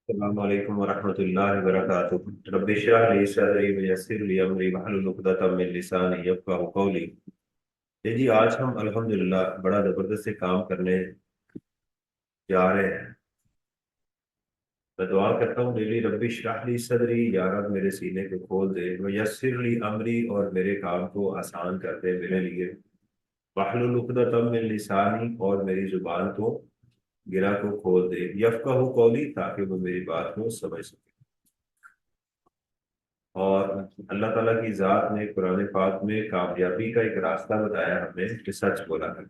अस्सलामु अलैकुम वरहमतुल्लाहि वबरकातुहू। रब्बि इश्रह ली सदरी वयस्सिर ली अमरी वहलुल उक़दतम मिन लिसानी यफ़क़हू क़ौली। जी, आज हम अल्हम्दुलिल्लाह बड़ा ज़बरदस्त से काम करने जा रहे हैं। मैं दुआ करता हूँ डेली, रब्बि इश्रह ली सदरी, या रब मेरे सीने को खोल दे, वयस्सिर ली अमरी, और मेरे काम को आसान कर दे मेरे लिए, वहलुल उक़दतम मिन लिसानी, और मेरी जुबान को गिरा को खोल दे, यफ़क़हू क़ौली, ताकि वो मेरी बात को समझ सके। और अल्लाह ताला की जात ने कुरान पाक में कामयाबी का एक रास्ता बताया हमें कि सच बोला है।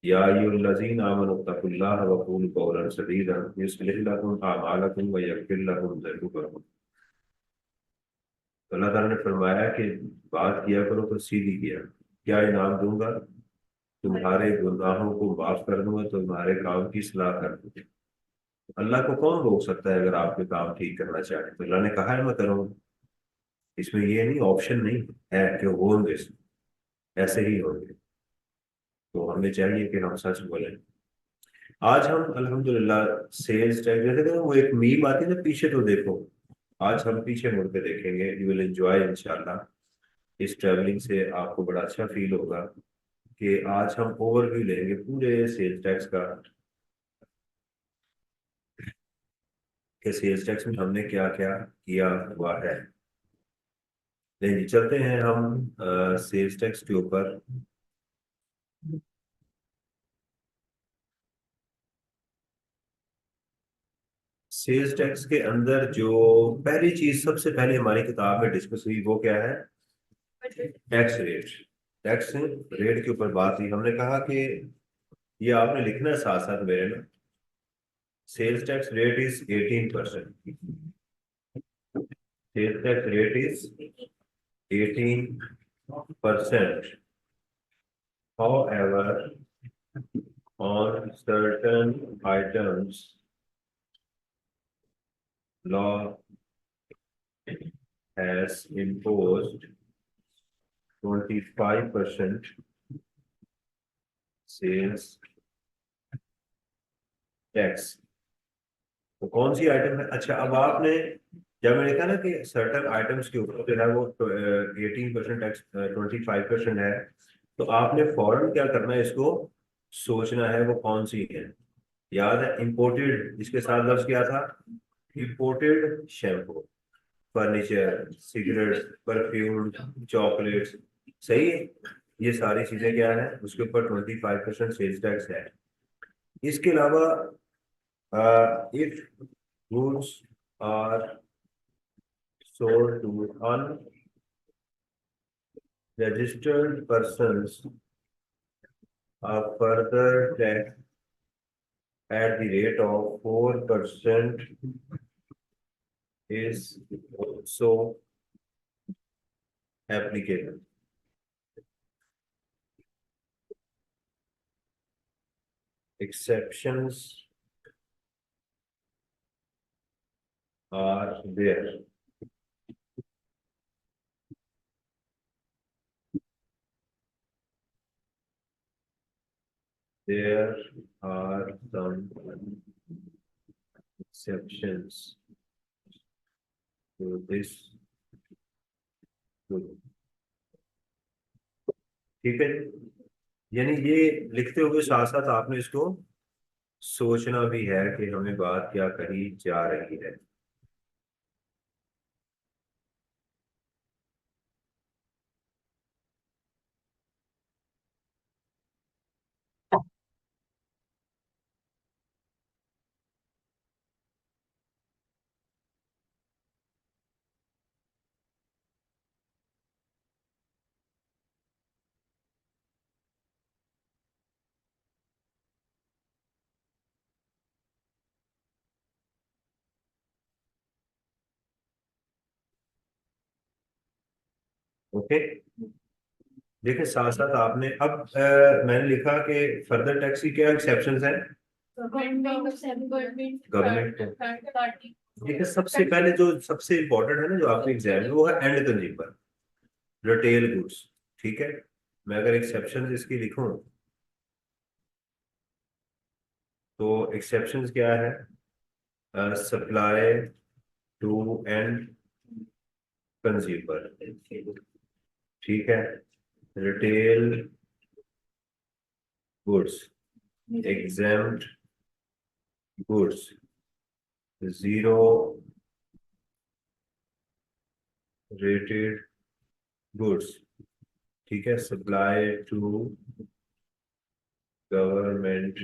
या अय्युहल्लज़ीना आमनू तक़ुल्लाह व क़ूलू क़ौलन सदीदा युस्लिह लकुम अअमालकुम व यग़फिर लकुम ज़ुनूबकुम। तो अल्लाह ताला ने फरमाया कि बात किया करो तो सीधी किया, क्या इनाम दूंगा, तुम्हारे गुनाहों को माफ कर दूंगा, तुम्हारे काम की सलाह कर दूंगा। अल्लाह को कौन रोक सकता है अगर आपके काम ठीक करना चाहे तो? अल्लाह ने कहा है मैं करूँगा। इसमें ये नहीं, ऑप्शन नहीं है कि होंगे, ऐसे ही होंगे। तो हमें चाहिए कि हम सच बोलें। आज हम अल्हम्दुलिल्लाह सेल्स टैक्स, जैसे कि वो एक मीम आती है ना, पीछे तो देखो। आज हम पीछे मुड़ के देखेंगे, यू विल एंजॉय इंशाल्लाह। इस ट्रैवलिंग से आपको बड़ा अच्छा फील होगा कि आज हम ओवरव्यू लेंगे पूरे सेल्स टैक्स का, कि सेल्स टैक्स में हमने क्या क्या किया हुआ है। नहीं जी, चलते हैं हम सेल्स टैक्स के ऊपर। सेल्स टैक्स के अंदर जो पहली चीज सबसे पहले हमारी किताब में डिस्कस हुई वो क्या है? Tax rate. टैक्स रेट के ऊपर बात हुई। हमने कहा कि ये आपने लिखना है साथ साथ मेरे ना, sales tax rate is 18%। Sales tax rate is 18%। However, on certain items, law has imposed 25% sales tax. तो कौन सी आइटम है? अच्छा, अब आपने जब मैंने कहा ना कि सर्टन आइटम्स के ऊपर जो है वो 18% टैक्स, 25% है, तो आपने फौरन क्या करना है, इसको सोचना है वो कौन सी है। याद है इंपोर्टेड, इसके साथ लफ्ज क्या था? Imported shampoo, furniture, cigarette, perfume, chocolates. सही है। ये सारी चीजें क्या है, उसके ऊपर 25% सेल्स टैक्स है। इसके अलावा if goods are sold to unregistered persons, a further tax at the rate of 4% is also applicable. Exceptions are there. There are some exceptions to this rule. ठीक है। यानी ये लिखते हुए साथ साथ आपने इसको सोचना भी है कि हमें बात क्या कही जा रही है। ओके। देखिए साथ साथ आपने अब मैंने लिखा कि फर्दर टैक्स की क्या एक्सेप्शंस हैं। गवर्नमेंट। देखिए सबसे पहले जो सबसे इंपॉर्टेंट है ना, जो आपके एग्जाम में, वो है एंड कंज्यूमर, रिटेल गुड्स। ठीक है। मैं अगर एक्सेप्शंस इसकी लिखूं तो एक्सेप्शंस क्या है? सप्लाई टू एंड कंज्यूमर, ठीक है। Retail goods, exempt goods, zero rated goods, ठीक है। Supply to government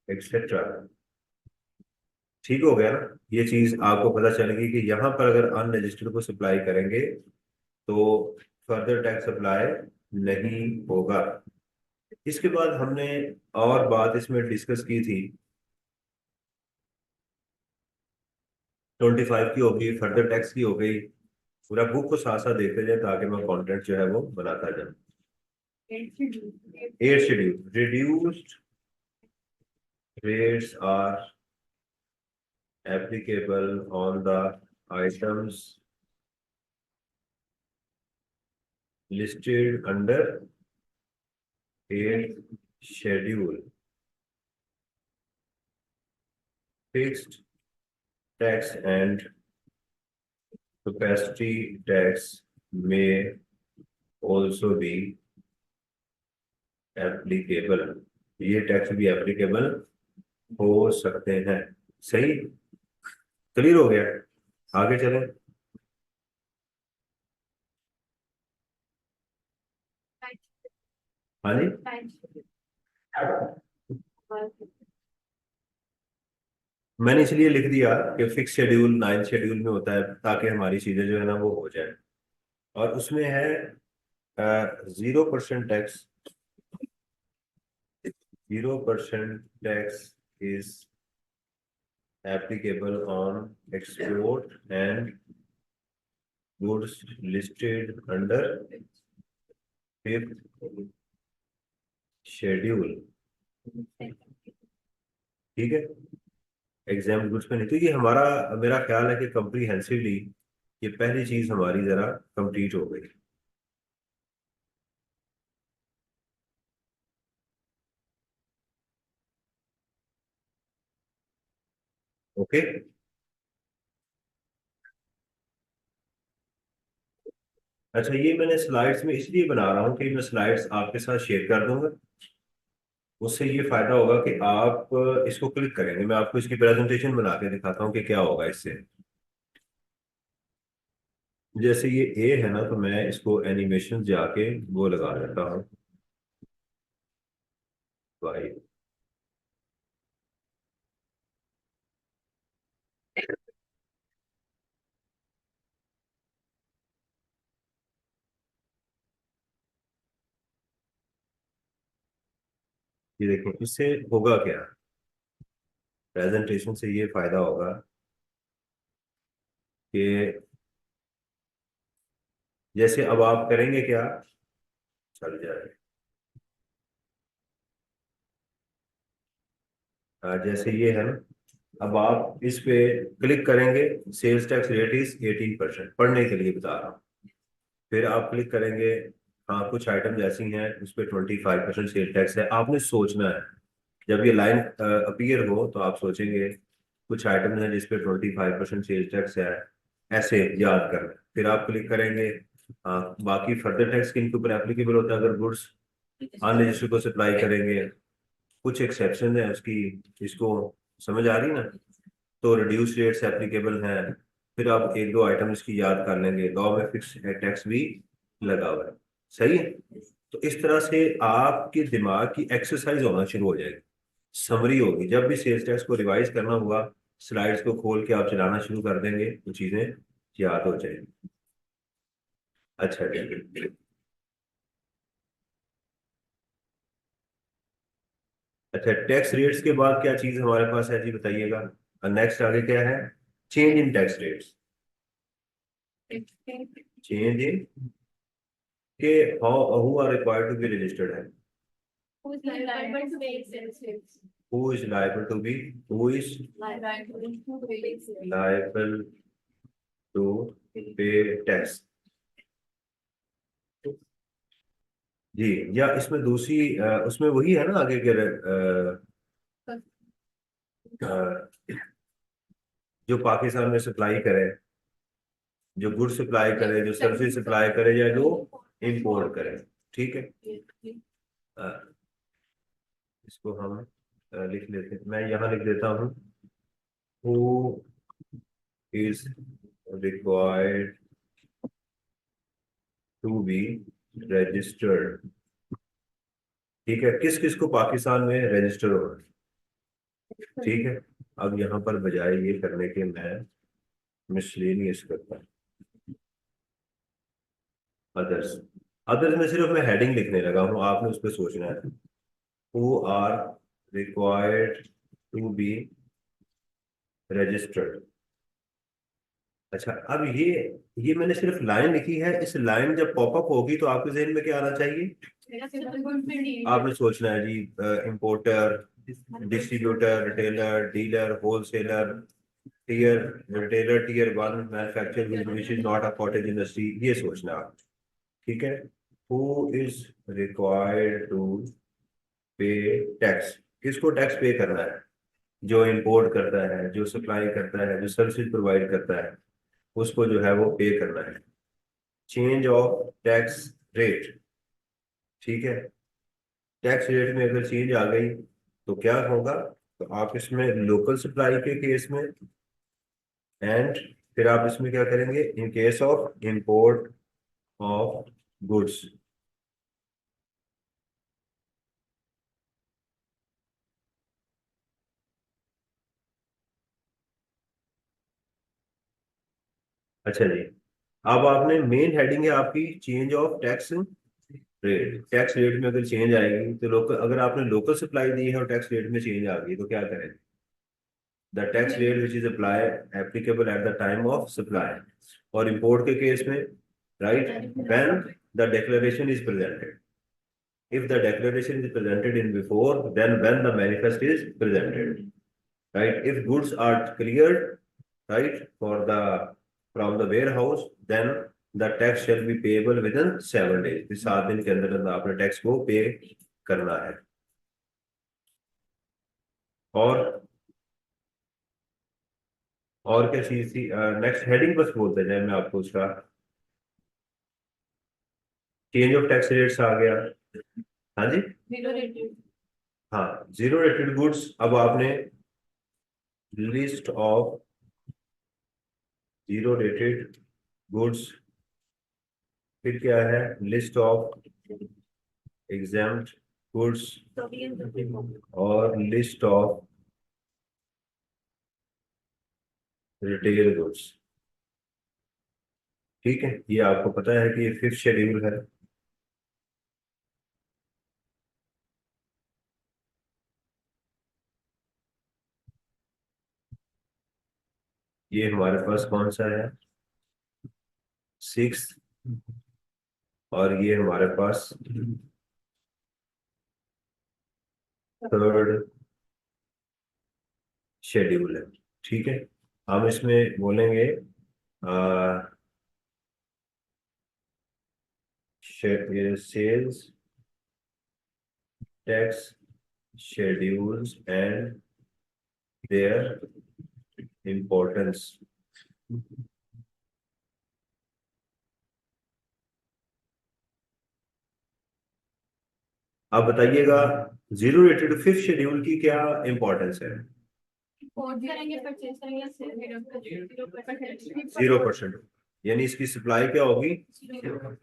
etcetera. ठीक हो गया ना? ये चीज आपको पता चलेगी कि यहाँ पर अगर अनरजिस्टर्ड को सप्लाई करेंगे तो फर्दर टैक्स अप्लाई नहीं होगा। इसके बाद हमने और बात इसमें डिस्कस की थी, 25 की हो गई, फर्दर टैक्स की हो गई। पूरा बुक को साथ साथ देखते जाए ताकि मैं कंटेंट जो है वो बनाता जाऊँ। Eighth schedule, reduced rates are applicable on the items listed under 8th schedule. Fixed tax and capacity tax may also be applicable. ये टैक्स भी एप्लीकेबल हो सकते हैं। सही, क्लियर हो गया? आगे चलें। हाँ जी, मैंने इसलिए लिख दिया कि फिक्स शेड्यूल 9 शेड्यूल में होता है ताकि हमारी चीजें जो है ना वो हो जाए। और उसमें है 0% tax. 0% tax is applicable on export and goods listed under 5th schedule, ठीक है। एग्जाम गुड्स पे नहीं, तो ये हमारा, मेरा ख्याल है कि कंप्रीहेंसिवली ये पहली चीज हमारी जरा कंप्लीट हो गई। ओके, अच्छा, ये मैंने स्लाइड्स में इसलिए बना रहा हूँ कि मैं स्लाइड्स आपके साथ शेयर कर दूंगा। उससे ये फायदा होगा कि आप इसको क्लिक करेंगे, मैं आपको इसकी प्रेजेंटेशन बना के दिखाता हूँ कि क्या होगा इससे। जैसे ये ए है ना, तो मैं इसको एनिमेशन जाके वो लगा देता हूँ, भाई। ये देखो, इससे होगा क्या, प्रेजेंटेशन से ये फायदा होगा कि जैसे अब आप करेंगे क्या, चल जाए। जैसे ये है ना, अब आप इस पे क्लिक करेंगे, सेल्स टैक्स रेट इज 18%, पढ़ने के लिए बता रहा हूँ। फिर आप क्लिक करेंगे, हाँ कुछ आइटम ऐसी हैं उस पर 25% सेल टैक्स है, आपने सोचना है। जब ये लाइन अपीयर हो तो आप सोचेंगे कुछ आइटम हैं जिस पे 25% सेल टैक्स है, ऐसे याद करना है। फिर आप क्लिक करेंगे, हाँ बाकी फर्दर टैक्स किन के ऊपर एप्लीकेबल होता है अगर गुड्स अनरजिस्टर्ड को सप्लाई करेंगे। कुछ एक्सेप्शन है उसकी, इसको समझ आ रही ना? तो रिड्यूस रेट्स एप्लीकेबल हैं। फिर आप एक दो आइटम इसकी याद कर लेंगे, लॉ में फिक्स टैक्स भी लगा हुआ है। सही है। तो इस तरह से आपके दिमाग की एक्सरसाइज होना शुरू हो जाएगी, समरी होगी। जब भी सेल्स टैक्स को रिवाइज करना हुआ, स्लाइड्स को खोल के आप चलाना शुरू कर देंगे तो चीजें याद हो जाएंगी। अच्छा जी, अच्छा, टैक्स रेट्स के बाद क्या चीज हमारे पास है जी, बताइएगा। नेक्स्ट आगे क्या है? Change in tax rates. Change in के who are required to be registered है, Who is liable to make sense? Who is liable to be, who is Liable to make sense. Liable to pay tax. जी, या इसमें दूसरी उसमें वही है ना आगे के जो पाकिस्तान में सप्लाई करे, जो गुड सप्लाई करे, जो सर्विस सप्लाई करे, या जो इंपोर्ट करे। ठीक है, अ, इसको हम लिख लेते हैं, मैं यहाँ लिख देता हूँ, who is required to be registered. ठीक है, किस किस को पाकिस्तान में रजिस्टर होना है। ठीक है, अब यहाँ पर बजाय ये करने के मैं मिसलेनियस करता हूँ, अदर्स। अदर्स में सिर्फ मैं हेडिंग लिखने लगा हूँ, आपने उस पर सोचना है। Who are required to be registered. अच्छा, अब ये मैंने सिर्फ लाइन लिखी है, इस लाइन जब पॉपअप होगी तो आपके जहन में क्या आना चाहिए। आपने सोचना है जी, importer, distributor, retailer, dealer, wholesaler, tier 1 manufacturer which is not a cottage industry, ये सोचना आप। ठीक है, who is required to pay tax. किसको टैक्स पे करना है? जो इंपोर्ट करता है, जो सप्लाई करता है, जो सर्विस प्रोवाइड करता है, उसको जो है वो पे करना है। Change of tax rate. ठीक है, टैक्स रेट में अगर चेंज आ गई तो क्या होगा, तो आप इसमें लोकल सप्लाई के केस में, एंड फिर आप इसमें क्या करेंगे, in case of import of goods. अच्छा जी, अब आपने मेन हेडिंग है आपकी change of tax rate. Tax rate में अगर चेंज आएगी तो लोकल, अगर आपने लोकल सप्लाई दी है और टैक्स रेट में चेंज आ गई तो क्या करें? The tax rate which is apply applicable at the time of supply. और इंपोर्ट के केस में, right, when the declaration is presented. if the declaration is presented in before, then when the manifest is presented, right? If goods are cleared, right, for the from the warehouse, then the tax shall be payable within 7 days। इस 7 दिन के अंदर अंदर आपने tax को पे करना है। और और क्या चीज थी, नेक्स्ट हेडिंग बस बोलते जाए, मैं आपको उसका चेंज ऑफ टैक्स रेट्स आ गया। हाँ जी, हाँ, जीरो रेटेड गुड्स। अब आपने list of zero rated goods, फिर क्या है, लिस्ट ऑफ एग्जाम्प्ट गुड्स, और लिस्ट ऑफ रिटेल गुड्स। ठीक है, ये आपको पता है कि ये 5th शेड्यूल है। ये हमारे पास कौन सा है, 6th। और ये हमारे पास 3rd शेड्यूल है। ठीक है, हम इसमें बोलेंगे sales tax schedules and their importance. आप बताइएगा, जीरो रेटेड 5th शेड्यूल की क्या इंपॉर्टेंस है? करेंगे परचेज करेंगे 0%, यानी इसकी सप्लाई क्या होगी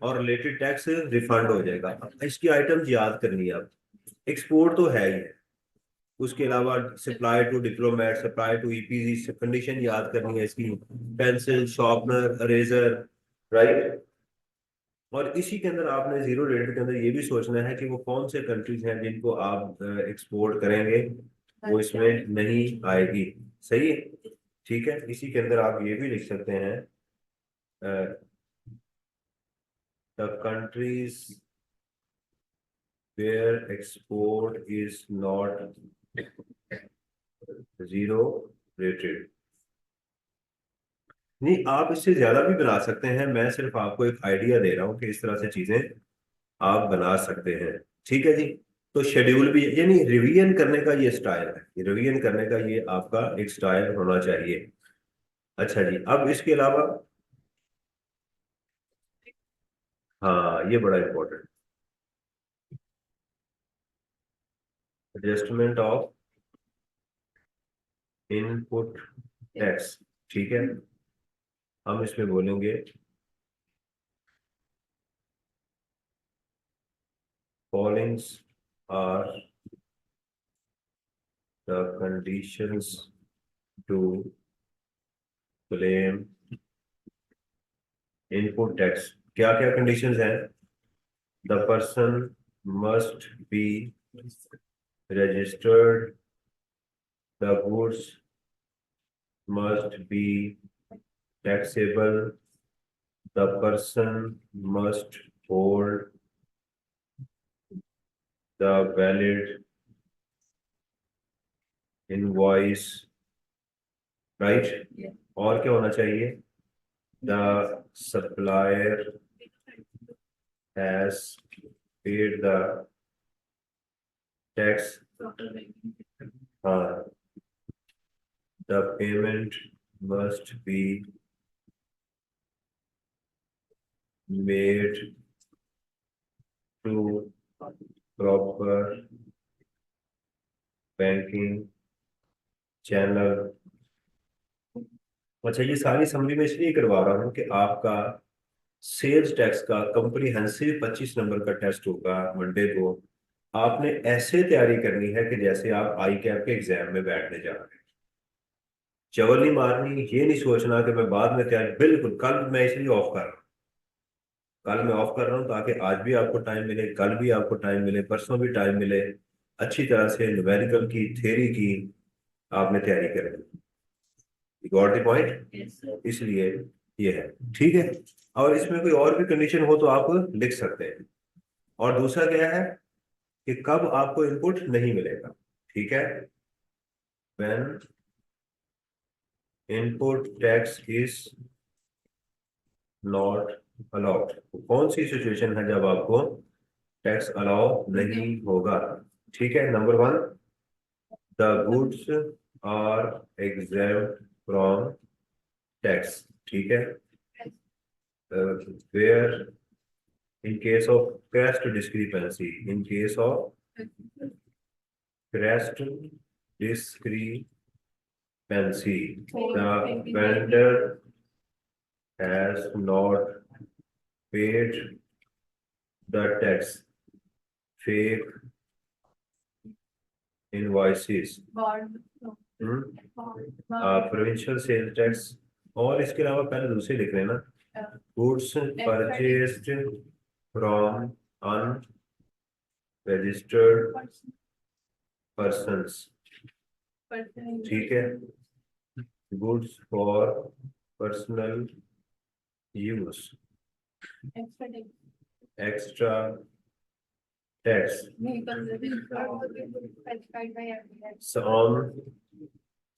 और रिलेटेड टैक्स रिफंड हो जाएगा। इसकी आइटम्स याद करनी है आप। एक्सपोर्ट तो है ही है, उसके अलावा supply to diplomat, supply to EPZ, condition याद करनी है इसकी, पेंसिल, शार्पनर, इरेजर, राइट। और इसी के अंदर आपने जीरो रेट के अंदर ये भी सोचना है कि वो कौन से कंट्रीज हैं जिनको आप एक्सपोर्ट करेंगे, वो इसमें नहीं आएगी। सही है, ठीक है। इसी के अंदर आप ये भी लिख सकते हैं, the countries where export is not zero rated. नहीं, आप इससे ज्यादा भी बना सकते हैं, मैं सिर्फ आपको एक आइडिया दे रहा हूँ कि इस तरह से चीजें आप बना सकते हैं। ठीक है जी, तो शेड्यूल भी, यानी रिवीजन करने का ये स्टाइल है, रिवीजन करने का ये आपका एक स्टाइल होना चाहिए। अच्छा जी, अब इसके अलावा, हाँ ये बड़ा important, adjustment of input tax. ठीक है, हम इसमें बोलेंगे followings are the conditions to claim input tax. क्या क्या कंडीशंस हैं? The person must be registered, the goods must be taxable, the person must hold the valid invoice, right? और क्या होना चाहिए? The supplier has paid the tax. हाँ, the payment must be made to proper banking channel। अच्छा, ये सारी summary में इसलिए करवा रहा हूँ कि आपका सेल्स टैक्स का कंप्रीहेंसिव 25 नंबर का टेस्ट होगा मंडे को। आपने ऐसे तैयारी करनी है कि जैसे आप आई कैप के एग्जाम में बैठने जा रहे हैं। चवल नहीं मारनी, ये नहीं सोचना कि मैं बाद में तैयारी, बिल्कुल कल मैं इसलिए ऑफ कर रहा हूँ। कल मैं ऑफ कर रहा हूँ ताकि आज भी आपको टाइम मिले, कल भी आपको टाइम मिले, परसों भी टाइम मिले, अच्छी तरह से न्यूमेरिकल की, थ्योरी की आपने तैयारी करें। Got the point? इसलिए ये है। ठीक है, और इसमें कोई और भी कंडीशन हो तो आप लिख सकते हैं। और दूसरा क्या है कि कब आपको इनपुट नहीं मिलेगा। ठीक है, when input tax is not allowed. कौन सी सिचुएशन है जब आपको टैक्स अलाउ नहीं होगा? ठीक है, number one, the goods are exempt from tax. ठीक है, where in case of crest discrepancy, in case of crest discrepancy, the vendor has not paid the tax, fake invoices, provincial sales tax। और इसके अलावा पहले दूसरे लिख लेना, goods purchased from unregistered persons। ठीक है, goods for personal use, extra tax on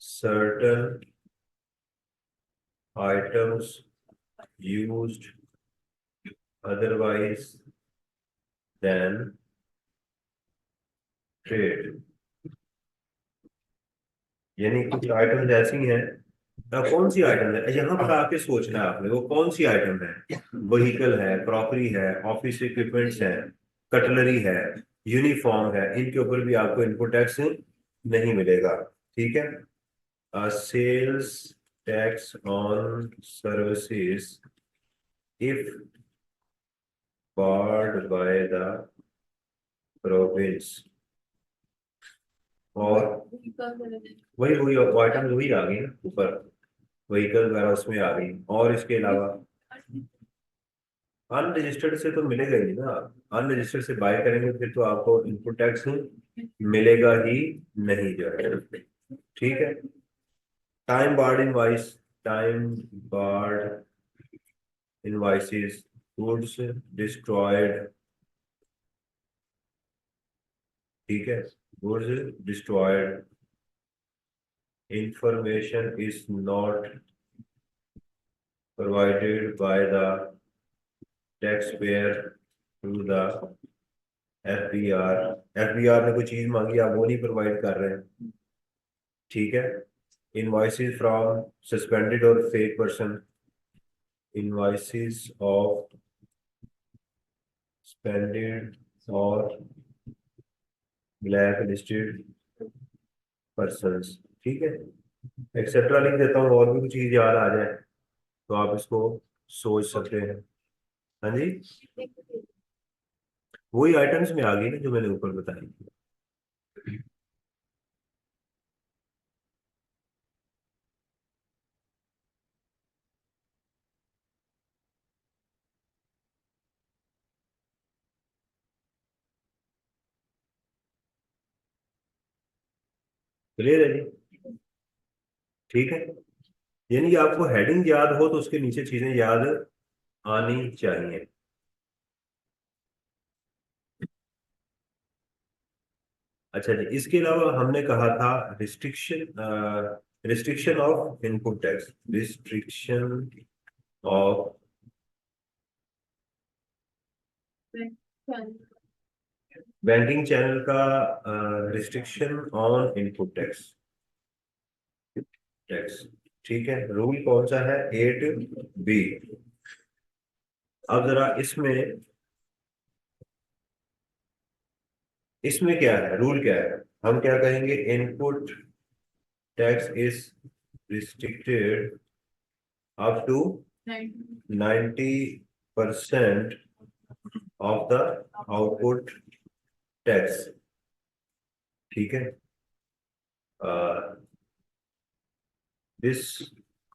certain items used otherwise than trade। यानी कुछ आइटम्स ऐसी हैं, कौन सी आइटम है यहाँ पर आके सोचना है आपने, वो कौन सी आइटम है? व्हीकल है, क्रॉकरी है, ऑफिस इक्विपमेंट्स है, कटलरी है, यूनिफॉर्म है, इनके ऊपर भी आपको इनपुट टैक्स नहीं मिलेगा। ठीक है, sales tax on services if barred by the province। और वही वही आइटम वही आ गई ना ऊपर, व्हीकल वगैरह उसमें आ गई। और इसके अलावा अनरजिस्टर्ड से तो मिलेगा ही नहीं ना, अनरजिस्टर्ड से बाय करेंगे फिर तो आपको इनपुट टैक्स मिलेगा ही नहीं जो है। ठीक है, time barred invoice, time barred invoices, goods destroyed. ठीक है, goods destroyed, information is not provided by the taxpayer to the FBR। FBR ने कोई चीज मांगी, आप वो नहीं प्रोवाइड कर रहे हैं। ठीक है, Invoices from suspended or fake person. Invoices of suspended or blacklisted persons. ठीक है, एक्सेट्रा लिख देता हूँ, और भी कुछ चीज याद आ जाए तो आप इसको सोच सकते हैं। हाँ जी, वही आइटम्स में आ गई ना जो मैंने ऊपर बताई। क्लियर है जी? ठीक है, यानी कि आपको हेडिंग याद हो तो उसके नीचे चीजें याद आनी चाहिए। अच्छा जी, इसके अलावा हमने कहा था restriction of input tax. Restriction of banking channel का रिस्ट्रिक्शन ऑन इनपुट टैक्स। ठीक है, रूल कौन सा है? 8B। अब जरा इसमें इसमें क्या है, रूल क्या है? हम क्या कहेंगे? Input tax is restricted up to 90% of the output tax. ठीक है, this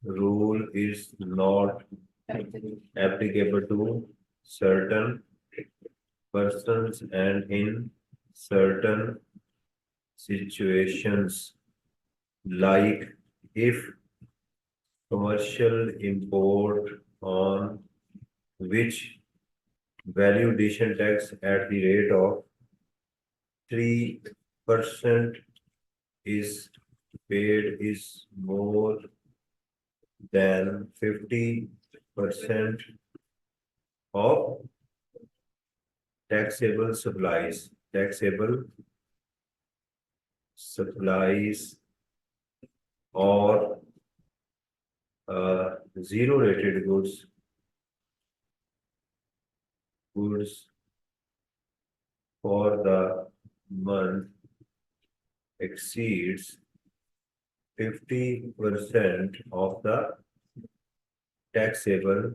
rule is not applicable to certain persons and in certain situations, like if commercial import on which value addition tax at the rate of 3% is paid is more than 50% of taxable supplies or zero rated goods for the month exceeds 50% of the taxable।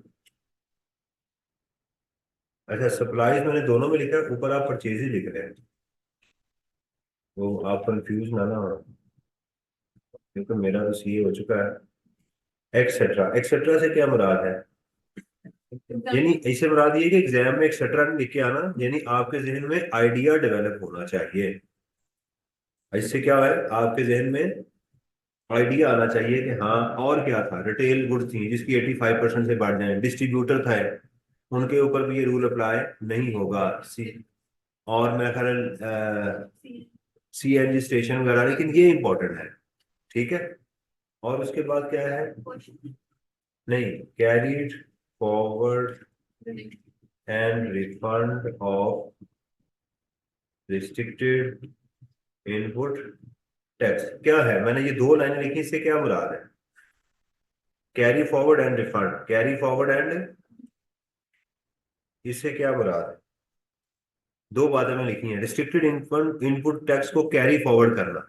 अच्छा, supplies मैंने दोनों में लिखा है, ऊपर आप purchase ही लिख रहे हैं, वो आप कंफ्यूज ना हो, क्योंकि मेरा तो सीए हो चुका है। एक्सेट्रा, एक्सेट्रा से क्या मुराद है? यानी ऐसे मुराद ये कि एग्जाम में एक्सेट्रा नहीं लिख के आना, यानी आपके जहन में आइडिया डेवलप होना चाहिए। इससे क्या है, आपके जहन में आइडिया आना चाहिए कि हाँ, और क्या था, रिटेल गुड्स थी जिसकी 85% से बढ़ जाए, डिस्ट्रीब्यूटर था, उनके ऊपर भी ये रूल अप्लाई नहीं होगा। और मेरा ख्याल सीएनजी स्टेशन वगैरह, लेकिन ये इंपॉर्टेंट है। ठीक है, और उसके बाद क्या है? नहीं, carried forward and refund of restricted input tax. क्या है, मैंने ये दो लाइनें लिखी, इससे क्या मुराद है? Carry forward and refund, carry forward and, इससे क्या मुराद है? दो बातें मैंने लिखी हैं, रिस्ट्रिक्टेड इनपुट टैक्स को कैरी फॉरवर्ड करना,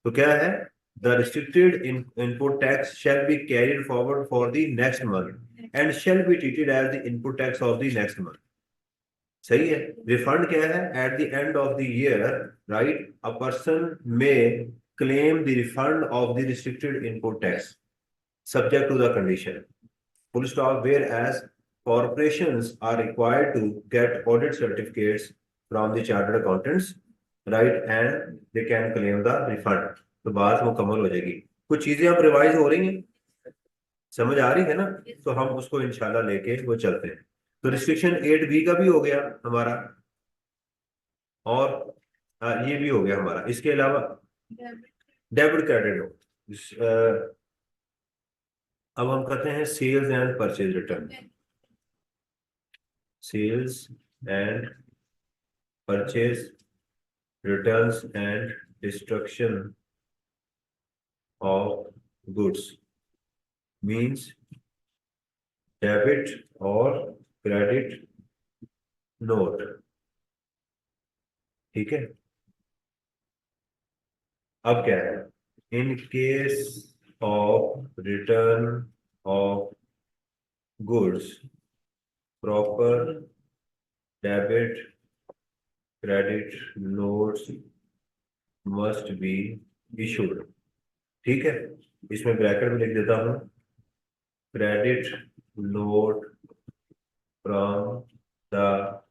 तो क्या है? The restricted input tax shall be carried forward for the next month and shall be treated as the input tax of the next month. सही है। रिफंड क्या है? At the end of the year, right, a person may claim the refund of the restricted input tax subject to the condition, full stop, whereas corporations are required to get audit certificates from the chartered accountants, right, and they can claim the refund। तो बात मुकम्मल हो जाएगी। कुछ चीजें अब revise हो रही हैं, समझ आ रही है ना? तो हम उसको इंशाल्लाह लेके वो चलते हैं। तो रिस्ट्रिक्शन 8B का भी हो गया हमारा, और ये भी हो गया हमारा। इसके अलावा डेबिट क्रेडिट हो, अब हम करते हैं sales and purchase return. Sales and purchase returns and destruction of goods means debit और क्रेडिट नोट। ठीक है, अब क्या है, in case of return of goods proper debit credit notes must be issued. ठीक है, इसमें ब्रैकेट में लिख देता हूं, credit note from the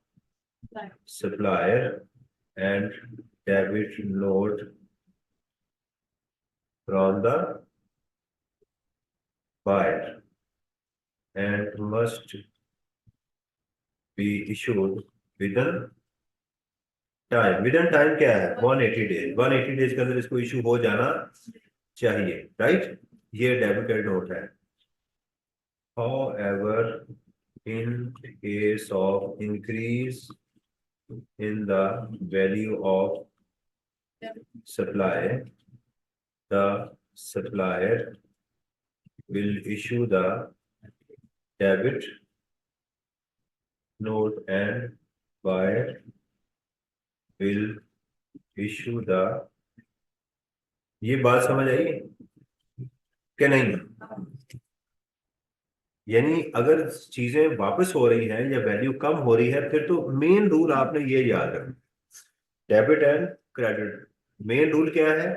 supplier and debit note from the buyer and must be issued within time। within time क्या है, 180 days. 180 days के अंदर इसको इशू हो जाना चाहिए, राइट। ये डेबिट क्रेडिट नोट है। however in case of increase in the value of supply, the supplier will issue the debit note and buyer will issue the। ये बात समझ आई क्या नहीं? यानी अगर चीजें वापस हो रही हैं या वैल्यू कम हो रही है, फिर तो मेन रूल आपने ये याद रखना, debit and credit. Main rule क्या है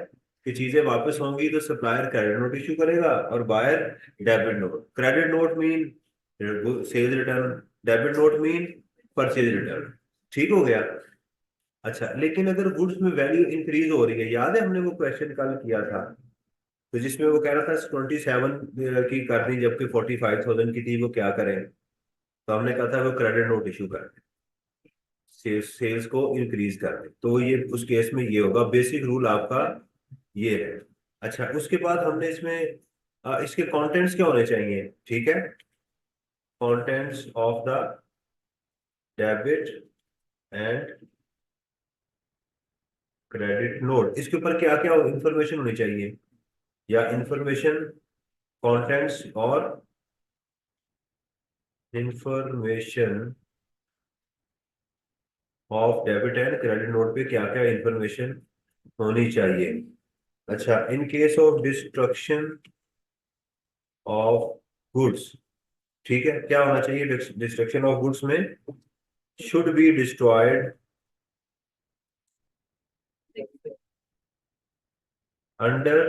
कि चीजें वापस होंगी तो सप्लायर क्रेडिट नोट इशू करेगा और buyer debit note. Credit note mean sales return, debit note mean purchase return. ठीक हो गया। अच्छा, लेकिन अगर गुड्स में वैल्यू इंक्रीज हो रही है, याद है हमने वो क्वेश्चन कल किया था, तो जिसमें वो कह रहा था 27 की करनी जबकि 45,000 की थी, वो क्या करें? तो हमने कहा था वो क्रेडिट नोट इशू कर दें, सेल्स को इंक्रीज कर दें। तो ये उस केस में ये होगा, बेसिक रूल आपका ये है। अच्छा, उसके बाद हमने इसमें इसके कंटेंट्स क्या होने चाहिए? ठीक है, contents of the debit and credit note, इसके ऊपर क्या क्या इंफॉर्मेशन होनी चाहिए, या इंफॉर्मेशन, कंटेंट्स और information of debit and credit note पे क्या क्या इंफॉर्मेशन होनी चाहिए। अच्छा, in case of destruction of goods, ठीक है, क्या होना चाहिए डिस्ट्रक्शन ऑफ गुड्स में? Should be destroyed under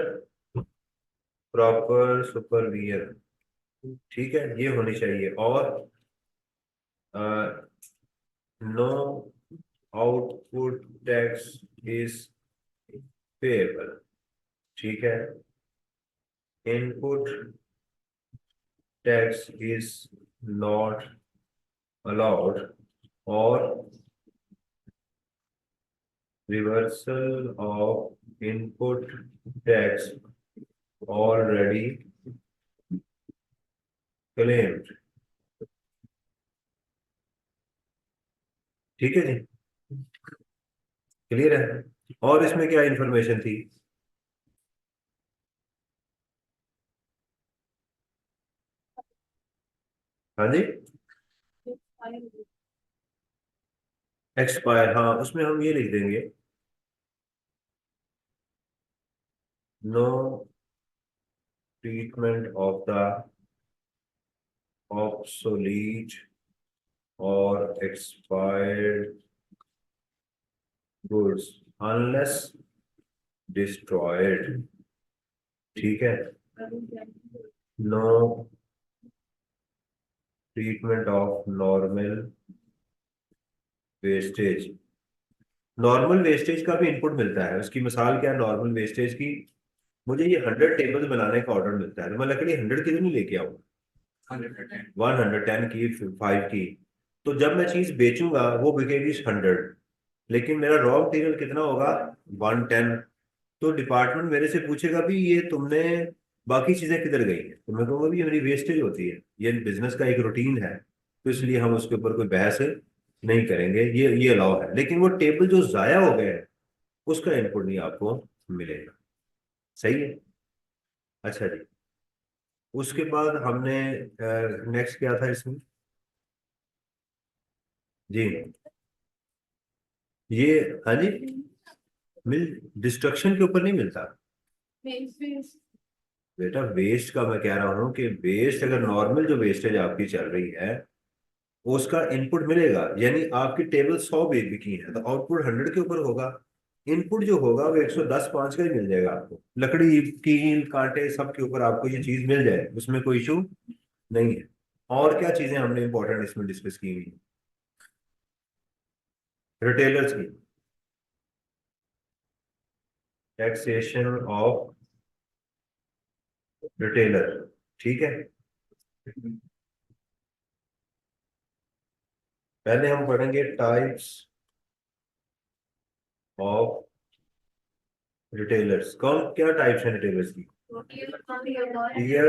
proper supervision. ठीक है, ये होनी चाहिए। और no output tax is payable. ठीक है, input tax is not allowed और reversal of input tax already claimed. ठीक है जी, क्लियर है। और इसमें क्या इंफॉर्मेशन थी? हाँ जी, एक्सपायर, हाँ उसमें हम ये लिख देंगे, no treatment of the obsolete और एक्सपायर्ड गुड्स अनलेस डिस्ट्रॉयड। ठीक है, no treatment of normal wastage. Normal wastage का भी इनपुट मिलता है, उसकी मिसाल क्या है नॉर्मल वेस्टेज की? मुझे ये 100 टेबल बनाने का ऑर्डर मिलता है, तो मैं लकड़ी 100 की तो नहीं लेके आऊंगा, 110 की, 5 की। तो जब मैं चीज बेचूंगा वो बिकेगी 100, लेकिन मेरा रॉ मटेरियल कितना होगा? 110। तो डिपार्टमेंट मेरे से पूछेगा भी ये तुमने बाकी चीजें किधर गई हैं, तो मैं कहूंगा भी ये मेरी वेस्टेज होती है, ये बिजनेस का एक रूटीन है, तो इसलिए हम उसके ऊपर कोई बहस नहीं करेंगे, ये अलाउ है। लेकिन वो टेबल जो जाया हो गए हैं उसका इनपुट नहीं आपको मिलेगा। सही है। अच्छा जी, उसके बाद हमने नेक्स्ट क्या था इसमें जी, ये, हाँ जी, मिल डिस्ट्रक्शन के ऊपर नहीं मिलता बेटा। वेस्ट का मैं कह रहा हूँ कि वेस्ट अगर नॉर्मल जो वेस्टेज आपकी चल रही है उसका इनपुट मिलेगा, यानी आपकी टेबल 100 बिकी है तो आउटपुट 100 के ऊपर होगा। इनपुट जो होगा वो 110 5 का ही मिल जाएगा आपको, लकड़ी कील कांटे सब के ऊपर आपको ये चीज मिल जाए, उसमें कोई इशू नहीं है। और क्या चीजें हमने इंपॉर्टेंट इसमें डिस्कस की हुई, रिटेलर्स की टैक्सेशन ऑफ रिटेलर, ठीक है। पहले हम पढ़ेंगे टाइप्स ऑफ रिटेलर्स। कौन क्या टाइप्स हैं रिटेलर्स की? टीयर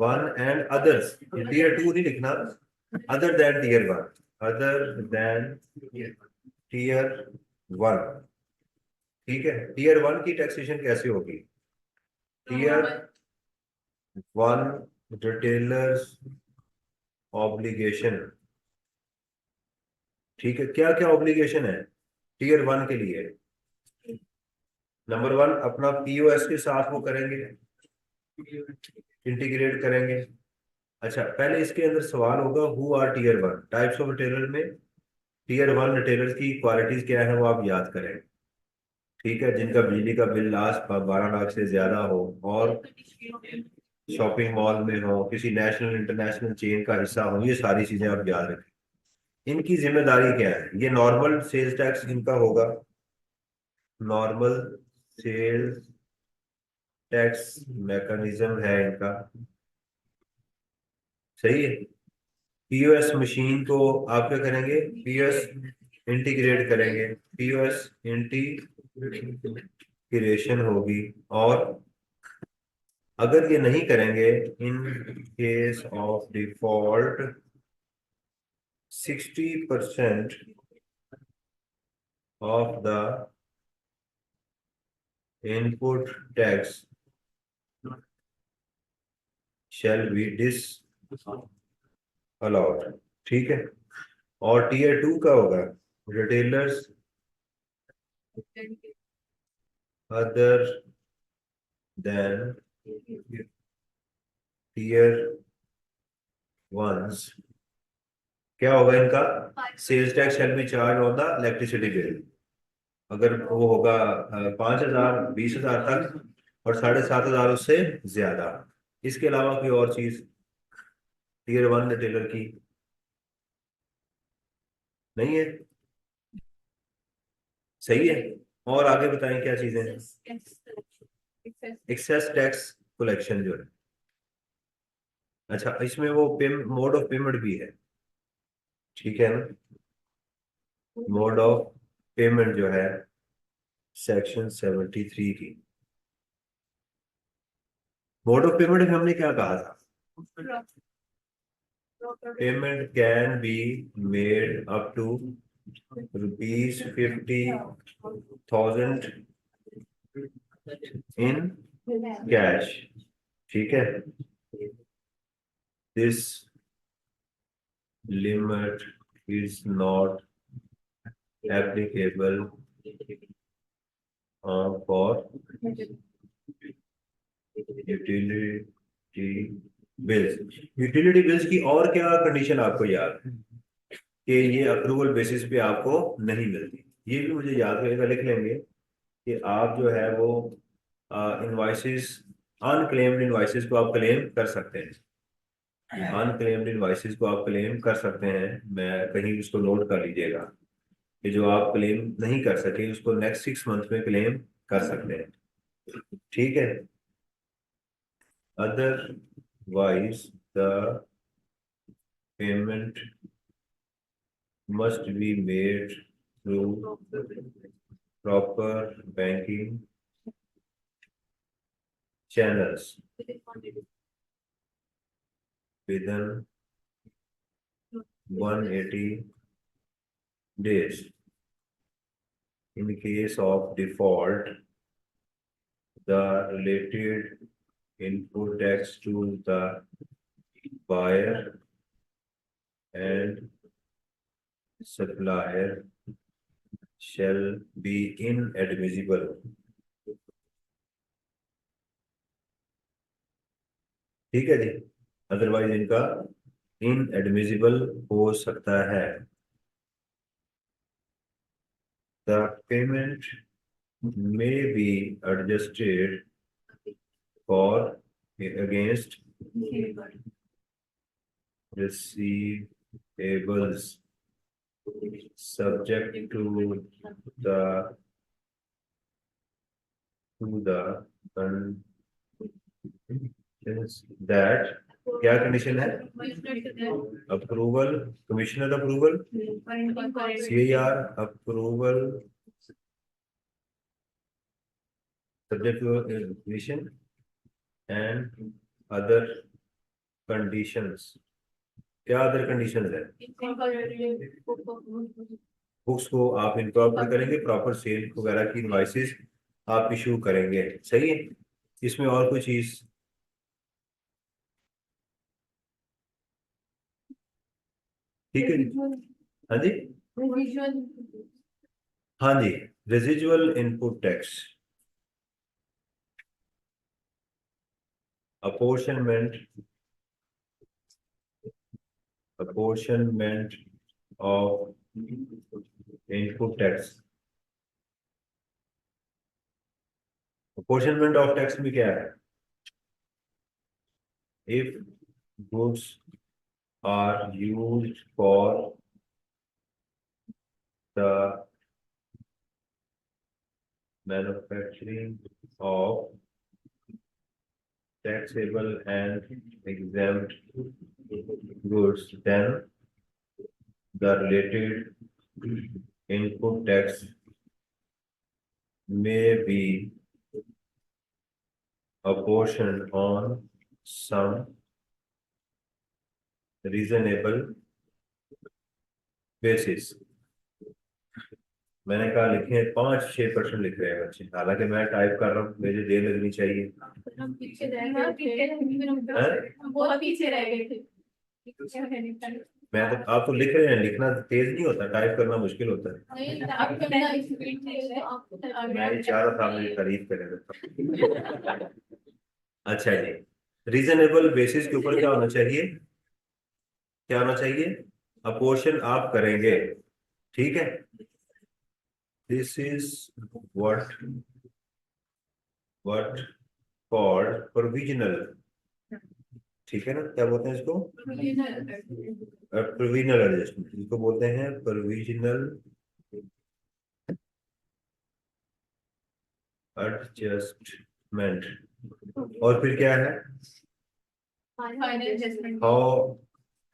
1 एंड अदर्स, टीयर 2 नहीं लिखना, other than tier 1, other than tier 1, ठीक है। टीयर 1 की टैक्सेशन कैसे होगी? टीयर 1 रिटेलर्स ऑब्लिगेशन, ठीक है। क्या क्या ऑब्लिगेशन है टीयर 1 के लिए? नंबर 1, अपना पीओएस के साथ वो करेंगे, इंटीग्रेट करेंगे। अच्छा, पहले इसके अंदर सवाल होगा who are tier 1 types of retailer में। टीयर 1 रिटेलर्स की क्वालिटीज क्या है वो आप याद करें, ठीक है। जिनका बिजली का बिल लास्ट 12 लाख से ज्यादा हो और शॉपिंग मॉल में हो, किसी नेशनल इंटरनेशनल चेन का हिस्सा हो, ये सारी चीजें आप याद रखें। इनकी जिम्मेदारी क्या है? ये नॉर्मल सेल्स टैक्स इनका होगा, नॉर्मल सेल्स टैक्स मैकेनिज्म है इनका, सही है। पीओएस मशीन को आप क्या करेंगे? पीओएस इंटीग्रेट करेंगे, पीओएस इंटीग्रेशन होगी। और अगर ये नहीं करेंगे, in case of default 60% of the input tax shall be disallowed, ठीक है। और टीयर 2 का होगा retailers other than tier ones, क्या होगा इनका? Sales tax shall be charge on the electricity bill. अगर वो होगा 5,000 20,000 तक, और 7,500 उससे ज्यादा। इसके अलावा कोई और चीज टीयर 1 रिटेलर की नहीं है, सही है। और आगे बताएं क्या चीजें हैं? एक्सेस टैक्स कलेक्शन जो है, अच्छा इसमें वो मोड ऑफ पेमेंट भी है, ठीक है ना। मोड ऑफ पेमेंट जो है सेक्शन 73 की, मोड ऑफ पेमेंट में हमने क्या कहा था? Payment can be made up to ₹50,000 in cash, ठीक है। This limit is not applicable for utility bills. Utility bills की और क्या कंडीशन आपको याद है कि ये अप्रूवल बेसिस पे आपको नहीं मिलती? ये भी मुझे याद रहेगा, लिख लेंगे कि आप जो है वो इनवाइसेस, अनक्लेम्ड इनवाइसेस को आप क्लेम कर सकते हैं, अनक्लेम्ड इनवाइसेस को आप क्लेम कर सकते हैं। मैं कहीं उसको नोट कर लीजिएगा कि जो आप क्लेम नहीं कर सके उसको नेक्स्ट 6 मंथ में क्लेम कर सकते हैं, ठीक है। Otherwise the payment must be made through proper banking channels within 180 days. In case of default, the related input tax to the buyer and supplier shall be inadmissible. ठीक है जी, otherwise इनका inadmissible हो सकता है. The payment may be adjusted for against receivables subject the to the conditions that क्या condition है? Approval, commissioner approval, CIR approval subject to condition and other conditions. क्या other conditions है? बुक्स को आप इनकॉर्पोरेट करेंगे, प्रॉपर सेल वगैरह की invoices आप इशू करेंगे. सही है. इसमें और कोई चीज? ठीक है. हाँ जी, हाँ जी, residual input tax, apportionment apportionment of input tax. apportionment of tax में क्या है? If goods are used for the manufacturing of taxable and exempt goods, then the related input tax may be apportioned on some reasonable basis. मैंने कहा लिखे 5-6% लिख रहे हैं बच्चे, हालांकि मैं टाइप कर रहा हूँ, मुझे देर लगनी चाहिए. हम पीछे रह गए थे, हम बहुत पीछे रह गए थे. मैं तो, आप तो लिख रहे हैं, लिखना तेज नहीं होता, टाइप करना मुश्किल होता है. नहीं, आपको ना स्पीड से आपको मैं ये चाह रहा था मेरी तारीफ करें. अच्छा जी, रीजनेबल बेसिस के ऊपर क्या होना चाहिए? क्या होना चाहिए? अपोर्शन आप करेंगे. ठीक है. This is what what called provisional. ठीक है ना, क्या बोलते हैं इसको? प्रोविजनल एडजस्टमेंट, इसको बोलते हैं प्रोविजनल एडजस्टमेंट. और फिर क्या है? Final adjustment. How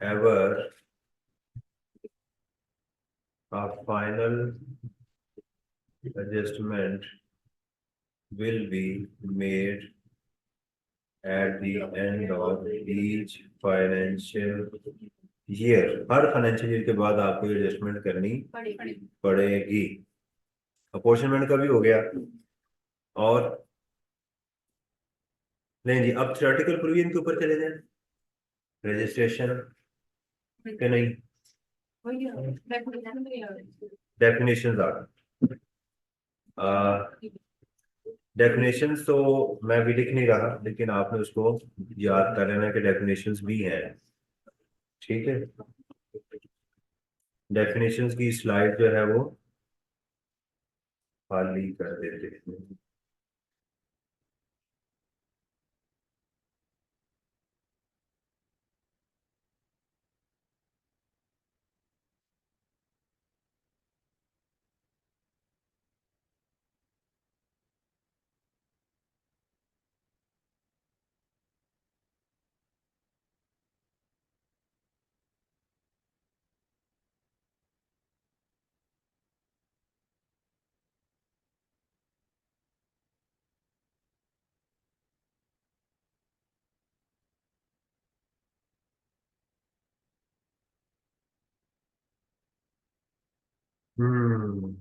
ever a final adjustment will be made at the end of each financial year. Her financial year के बाद आपको एडजस्टमेंट करनी पड़ेगी. अपॉर्शनमेंट का भी हो गया. और नहीं जी, अब थ्योरेटिकल प्रोविजन के ऊपर चले जाएं. रजिस्ट्रेशन के नहीं, डेफिनेशंस आ डेफिनेशंस तो मैं भी लिख नहीं रहा, लेकिन आपने उसको याद कर लेना कि डेफिनेशंस भी हैं. ठीक है. डेफिनेशंस की स्लाइड जो है वो खाली कर देते हैं. हम्म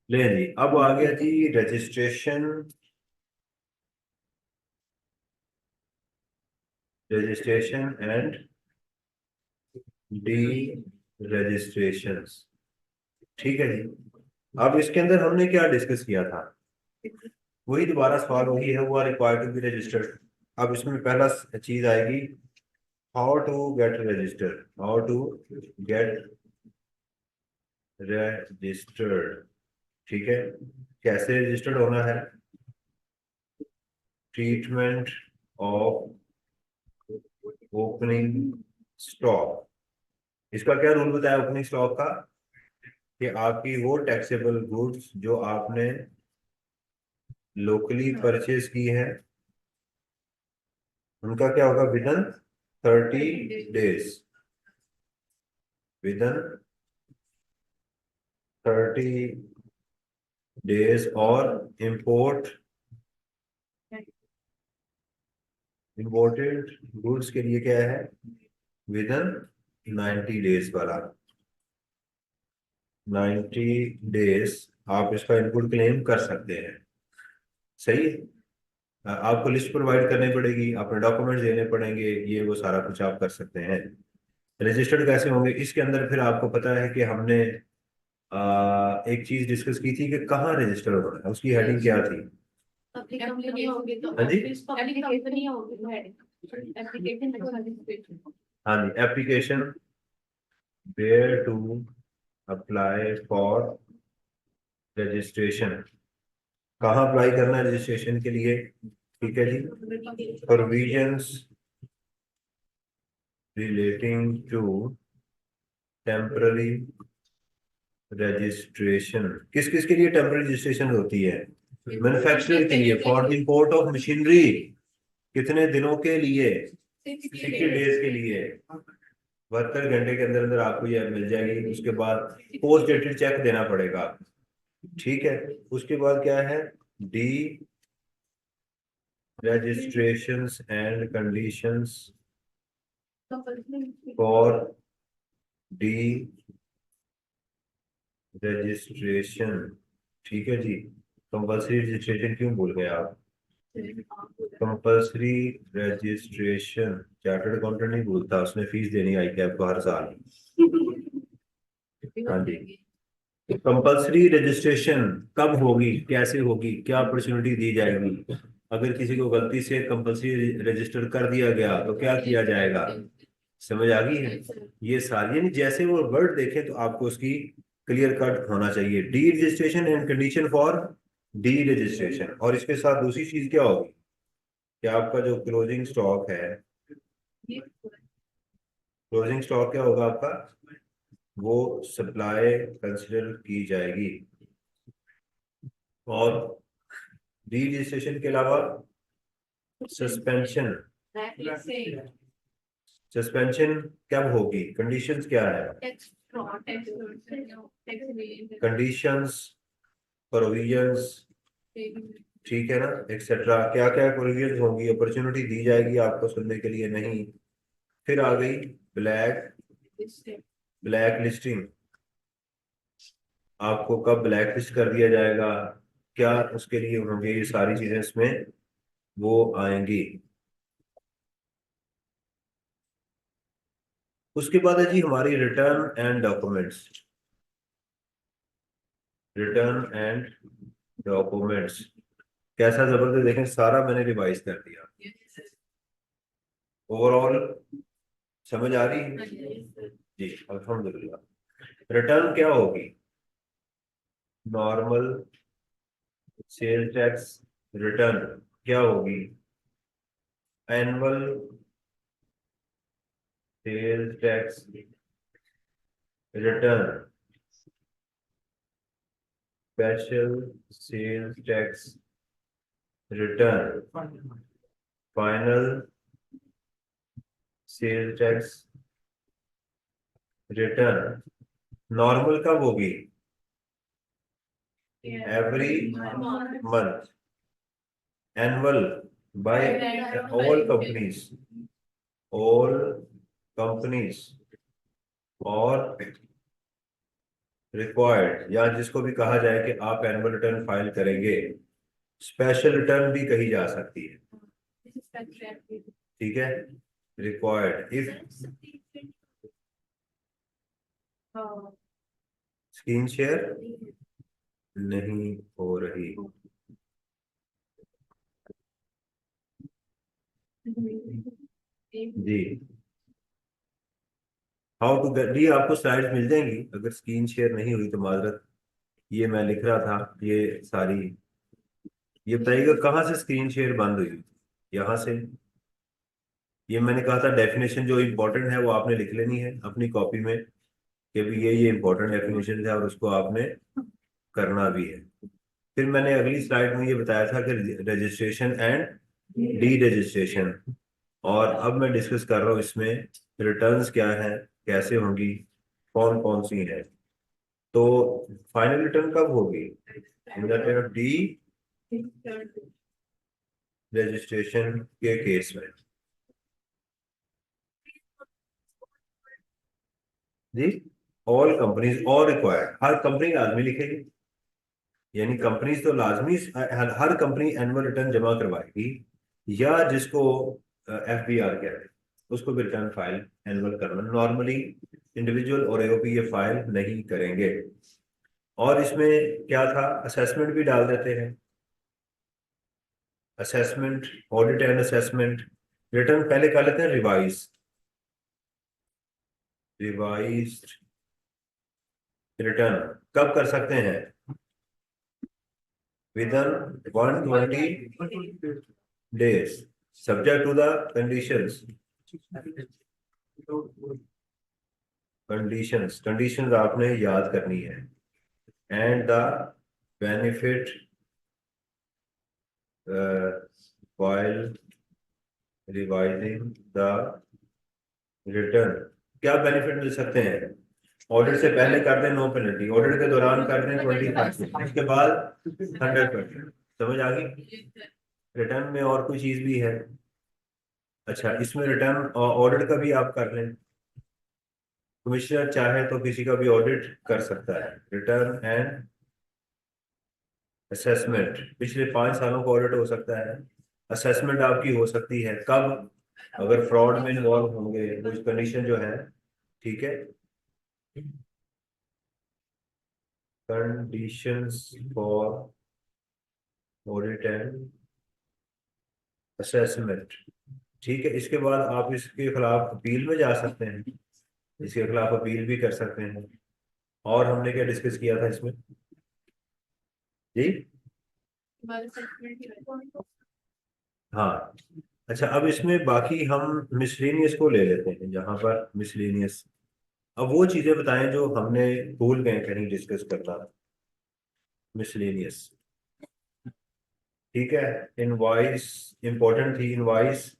ले जी, अब आ गया जी registration, registration and de registration. ठीक है जी। अब इसके अंदर हमने क्या डिस्कस किया था, वही दोबारा सवाल वही है, वो रिक्वायर्ड टू बी रजिस्टर्ड। अब इसमें पहला चीज आएगी, how to get registered, how to get registered. ठीक है, कैसे रजिस्टर्ड होना है, ट्रीटमेंट ऑफ ओपनिंग स्टॉक। इसका क्या रूल बताया ओपनिंग स्टॉक का, कि आपकी वो टैक्सेबल गुड्स जो आपने लोकली परचेज की है, उनका क्या होगा, विदन 30 डेज, विदन 30 डेज। और इंपोर्ट, इंपोर्टेड गुड्स के लिए क्या है, विदन 90 डेज वाला, 90 डेज आप इसका इनपुट क्लेम कर सकते हैं। सही है। आपको लिस्ट प्रोवाइड करनी पड़ेगी, अपने डॉक्यूमेंट्स देने पड़ेंगे, ये वो सारा कुछ आप कर सकते हैं। रजिस्टर्ड कैसे होंगे, इसके अंदर फिर आपको पता है कि हमने एक चीज डिस्कस की थी कि कहाँ रजिस्टर होना है, उसकी हेडिंग क्या थी। अपनी कंपनी होगी तो हाँ जी, अपनी कंपनी होगी तो एप्लीकेशन। हाँ जी, application where to apply for registration, कहाँ अप्लाई करना है रजिस्ट्रेशन के लिए। ठीक है जी, provisions relating to temporary registration, किस किस के लिए टेम्पररी रजिस्ट्रेशन होती है, मैन्युफैक्चरर के लिए, for the import of machinery, कितने दिनों के लिए, 60 डेज के लिए, 72 घंटे के अंदर अंदर आपको यह मिल जाएगी। उसके बाद पोस्ट डेटेड चेक देना पड़ेगा। ठीक है, उसके बाद क्या है, D registrations and conditions for registration। ठीक है जी, कंपल्सरी रजिस्ट्रेशन क्यों भूल गए आप, कंपल्सरी रजिस्ट्रेशन चार्टर्ड अकाउंटेंट नहीं भूलता, उसने फीस देनी आई कैप को हर साल। हाँ जी, कंपल्सरी रजिस्ट्रेशन कब होगी, कैसे होगी, क्या अपॉर्चुनिटी दी जाएगी, अगर किसी को गलती से कंपल्सरी रजिस्टर कर दिया गया तो क्या किया जाएगा, समझ आ गई है। ये सारी, यानी जैसे वो वर्ड देखे तो आपको उसकी क्लियर कट होना चाहिए, D registration and condition for D registration. और इसके साथ दूसरी चीज क्या होगी, कि आपका जो क्लोजिंग स्टॉक है, क्लोजिंग स्टॉक क्या होगा आपका, वो सप्लाई कंसिडर की जाएगी। और डी रजिस्ट्रेशन के अलावा सस्पेंशन, सस्पेंशन कब होगी, कंडीशंस क्या है, कंडीशंस, प्रोविजंस, ठीक है ना, एक्सेट्रा, क्या क्या प्रोविजंस होंगी, अपॉर्चुनिटी दी जाएगी आपको सुनने के लिए नहीं। फिर आ गई ब्लैक, ब्लैक लिस्टिंग, आपको कब ब्लैक लिस्ट कर दिया जाएगा, क्या उसके लिए होंगे, ये सारी चीजें इसमें वो आएंगी। उसके बाद है जी हमारी return and documents, return and documents. कैसा जबरदस्त, देखें सारा मैंने रिवाइज कर दिया, ओवरऑल समझ आ रही है जी, अल्हम्दुलिल्लाह। रिटर्न क्या होगी, नॉर्मल सेल टैक्स रिटर्न क्या होगी, annual sale tax return, special sale tax return, final sale tax return. Normal कब होगी, every month, annual by all companies, all companies are required, या जिसको भी कहा जाए कि आप एनुअल रिटर्न फाइल करेंगे, स्पेशल रिटर्न भी कही जा सकती है, ठीक है। रिक्वायर्ड इफ स्क्रीन शेयर नहीं हो रही। जी, हाउ टू गेट, जी आपको स्लाइड्स मिल जाएंगी, अगर स्क्रीन शेयर नहीं हुई तो माजरत, ये मैं लिख रहा था ये सारी। ये बताइएगा कहाँ से स्क्रीन शेयर बंद हुई, यहाँ से। ये मैंने कहा था डेफिनेशन जो इम्पोर्टेंट है वो आपने लिख लेनी है अपनी कॉपी में, कि भी ये इम्पोर्टेंट डेफिनेशन है और उसको आपने करना भी है। फिर मैंने अगली स्लाइड में ये बताया था कि रजिस्ट्रेशन एंड डी रजिस्ट्रेशन, और अब मैं डिस्कस कर रहा हूँ इसमें रिटर्न्स क्या है, कैसे होंगी, कौन कौन सी है। तो फाइनल रिटर्न कब होगी, इन द डी रजिस्ट्रेशन के केस में। जी, all companies are required, her company लाजमी लिखेगी, यानी कंपनीज तो लाजमी, हर कंपनी एनुअल रिटर्न जमा करवाएगी, या जिसको FBR कहते हैं उसको भी रिटर्न फाइल एनुअल करना। नॉर्मली इंडिविजुअल और AOP ये फाइल नहीं करेंगे। और इसमें क्या था, असेसमेंट भी डाल देते हैं, assessment, audit and assessment. Return पहले कर लेते हैं रिवाइज, रिवाइज्ड रिटर्न कब कर सकते हैं, within 120 days, subject to the conditions, conditions आपने याद करनी है। And the benefit while revising the return, क्या बेनिफिट मिल सकते हैं। ऑडिट से पहले कर दें नो पेनल्टी, ऑडिट के दौरान कर दें 25%, उसके बाद 100%। समझ आ गई। रिटर्न में और कोई चीज भी है। अच्छा, इसमें रिटर्न ऑडिट का भी आप कर लें, कमिश्नर चाहे तो किसी का भी ऑडिट कर सकता है। रिटर्न एंड असेसमेंट, पिछले 5 सालों का ऑडिट हो सकता है। असेसमेंट आपकी हो सकती है कब, अगर फ्रॉड में इन्वॉल्व होंगे, कुछ कंडीशन जो है, ठीक है। Conditions for audit and assessment, ठीक है। इसके बाद आप इसके खिलाफ अपील में जा सकते हैं, इसके खिलाफ अपील भी कर सकते हैं। और हमने क्या डिस्कस किया था इसमें, जी हाँ। अच्छा, अब इसमें बाकी हम मिसलेनियस को ले लेते हैं, जहां पर मिसलेनियस, अब वो चीजें बताएं जो हमने भूल गए कहीं डिस्कस करना। मिसलेनियस, ठीक है। इनवॉइस इंपॉर्टेंट थी, invoice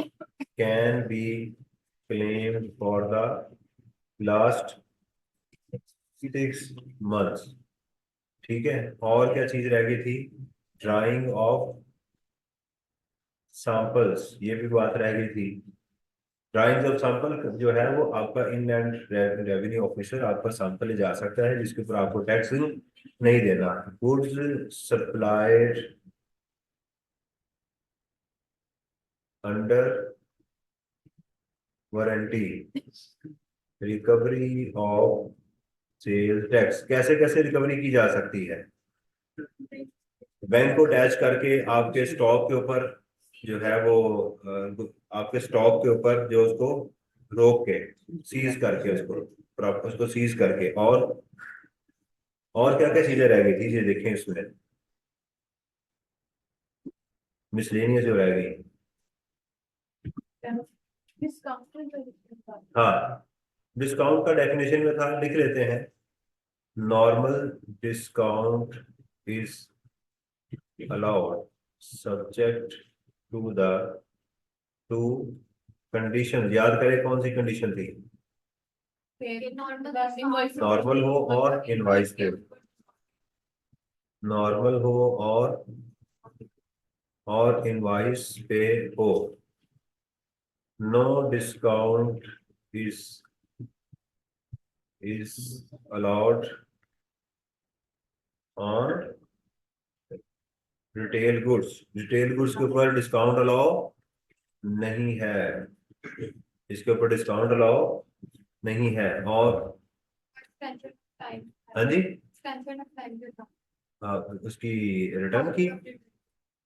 can be claimed for the last 6 months, ठीक है। और क्या चीज रह गई थी, ड्राइंग ऑफ सैंपल्स, ये भी बात रह गई थी। ड्राइंग्स ऑफ सैंपल जो है वो आपका इनलैंड रेवेन्यू ऑफिसर आपका सैंपल ले जा सकता है, जिसके ऊपर आपको टैक्स नहीं देना। Goods supplied under warranty, recovery of sales tax, कैसे कैसे रिकवरी की जा सकती है। बैंक को अटैच करके आपके स्टॉक के ऊपर जो है वो आपके स्टॉक के ऊपर जो उसको रोक के, सीज करके उसको सीज करके, और क्या क्या चीजें रह गई थी ये देखें इसमें, मिसलेनियस जो रह गई। हाँ, डिस्काउंट का डेफिनेशन में था, लिख लेते हैं। Normal discount is allowed subject to the two condition, याद करें कौन सी कंडीशन थी, नॉर्मल हो और इनवाइस पे, नॉर्मल हो और इनवाइस पे हो। No discount is allowed on retail goods के ऊपर डिस्काउंट अलाउ नहीं है, इसके ऊपर डिस्काउंट अलाउ नहीं है। और हाँ जी, हाँ, उसकी रिटर्न की,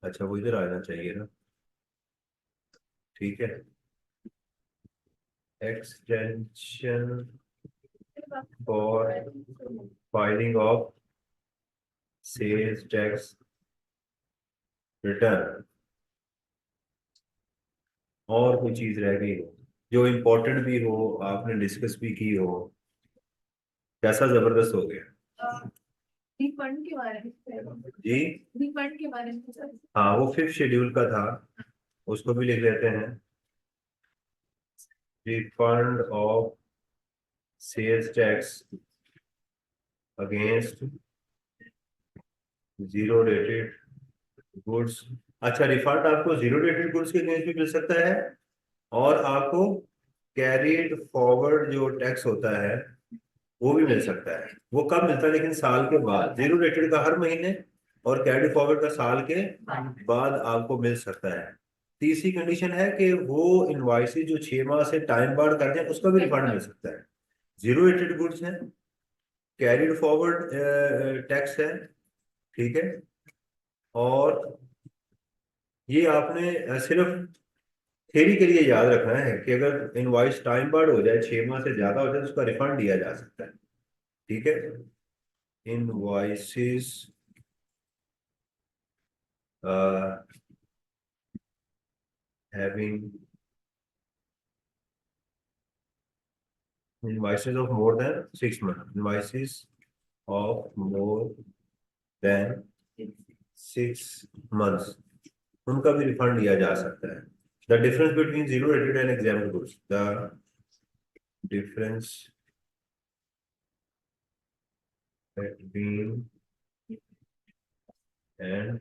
अच्छा वो इधर आना चाहिए ना, ठीक है। Extension for filing of sales tax return. और कोई चीज रह गई हो जो इम्पोर्टेंट भी हो, आपने डिस्कस भी की हो? कैसा जबरदस्त हो गया रिफंड के बारे में, जी? रिफंड के बारे में सर। हाँ, वो फिफ्थ शेड्यूल का था, उसको भी लिख लेते हैं। Refund of sales tax against zero rated goods. अच्छा, रिफंड आपको जीरो रेटेड गुड्स के अगेंस्ट भी मिल सकता है, और आपको कैरिड फॉरवर्ड जो टैक्स होता है वो भी मिल सकता है। वो कब मिलता है लेकिन? साल के बाद। जीरो रेटेड का हर महीने, और कैरिड फॉरवर्ड का साल के बाद आपको मिल सकता है। तीसरी कंडीशन है कि वो इनवॉइसेस जो 6 माह से टाइम बार्ड करते हैं उसका भी रिफंड मिल सकता है। जीरो रेटेड गुड्स है, कैरिड फॉरवर्ड टैक्स है, ठीक है। और ये आपने सिर्फ थ्योरी के लिए याद रखना है कि अगर इनवॉइस टाइम बार्ड हो जाए, 6 माह से ज्यादा हो जाए, तो उसका रिफंड दिया जा सकता है, ठीक है। Invoices having invoices of more than 6 months, invoices of more than 6 months, उनका भी रिफंड लिया जा सकता है। The difference between zero rated and examined goods, the difference between and